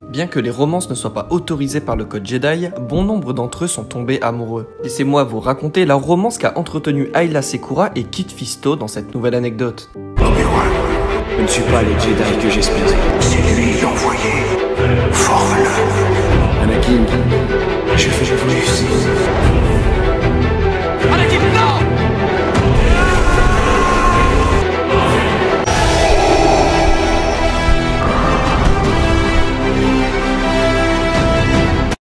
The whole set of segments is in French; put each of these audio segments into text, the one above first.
Bien que les romances ne soient pas autorisées par le code Jedi, bon nombre d'entre eux sont tombés amoureux. Laissez-moi vous raconter la romance qu'a entretenue Ayla Secura et Kit Fisto dans cette nouvelle anecdote. Obi-Wan, je ne suis pas le Jedi que j'espérais. C'est lui l'envoyé. Forme-le. Anakin, je fais plus. Anakin, non!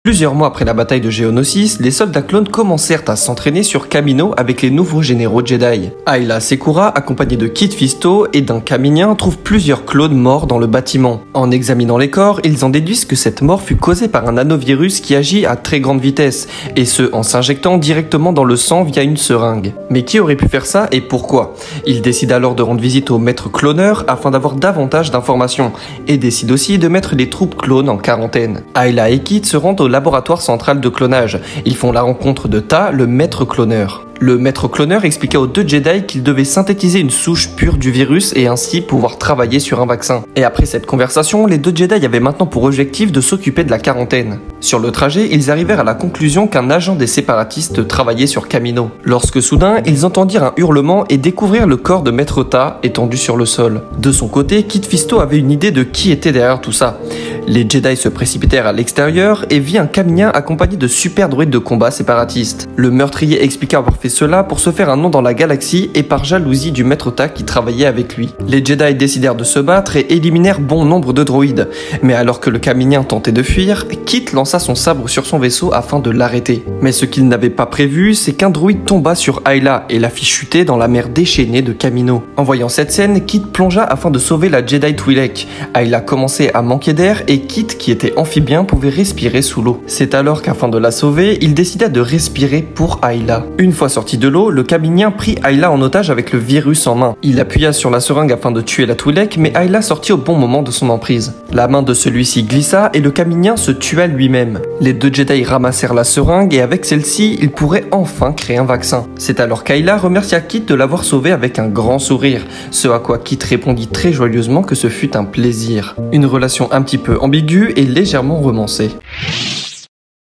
Plusieurs mois après la bataille de Geonosis, les soldats clones commencèrent à s'entraîner sur Kamino avec les nouveaux généraux Jedi. Ayla Secura, accompagnée de Kit Fisto et d'un Caminien, trouve plusieurs clones morts dans le bâtiment. En examinant les corps, ils en déduisent que cette mort fut causée par un nanovirus qui agit à très grande vitesse, et ce en s'injectant directement dans le sang via une seringue. Mais qui aurait pu faire ça et pourquoi? Ils décident alors de rendre visite au maître cloneur afin d'avoir davantage d'informations, et décident aussi de mettre les troupes clones en quarantaine. Ayla et Kit se rendent au laboratoire central de clonage. Ils font la rencontre de Ta, le maître cloneur. Le maître cloneur expliqua aux deux Jedi qu'ils devaient synthétiser une souche pure du virus et ainsi pouvoir travailler sur un vaccin. Et après cette conversation, les deux Jedi avaient maintenant pour objectif de s'occuper de la quarantaine. Sur le trajet, ils arrivèrent à la conclusion qu'un agent des séparatistes travaillait sur Kamino. Lorsque soudain, ils entendirent un hurlement et découvrirent le corps de maître Ta étendu sur le sol. De son côté, Kit Fisto avait une idée de qui était derrière tout ça. Les Jedi se précipitèrent à l'extérieur et vit un Caminien accompagné de super droïdes de combat séparatistes. Le meurtrier expliqua avoir fait cela pour se faire un nom dans la galaxie et par jalousie du maître Ta qui travaillait avec lui. Les Jedi décidèrent de se battre et éliminèrent bon nombre de droïdes. Mais alors que le Caminien tentait de fuir, Kit lança son sabre sur son vaisseau afin de l'arrêter. Mais ce qu'il n'avait pas prévu, c'est qu'un droïde tomba sur Ayla et la fit chuter dans la mer déchaînée de Kamino. En voyant cette scène, Kit plongea afin de sauver la Jedi Twi'lek. Ayla commençait à manquer d'air et Kit, qui était amphibien, pouvait respirer sous l'eau. C'est alors qu'afin de la sauver, il décida de respirer pour Ayla. Une fois sorti de l'eau, le Caminien prit Ayla en otage avec le virus en main. Il appuya sur la seringue afin de tuer la Twi'lek, mais Ayla sortit au bon moment de son emprise. La main de celui-ci glissa et le Caminien se tua lui-même. Les deux Jedi ramassèrent la seringue et avec celle-ci, ils pourraient enfin créer un vaccin. C'est alors qu'Ayla remercia Kit de l'avoir sauvé avec un grand sourire, ce à quoi Kit répondit très joyeusement que ce fut un plaisir. Une relation un petit peu ambiguë et légèrement romancée.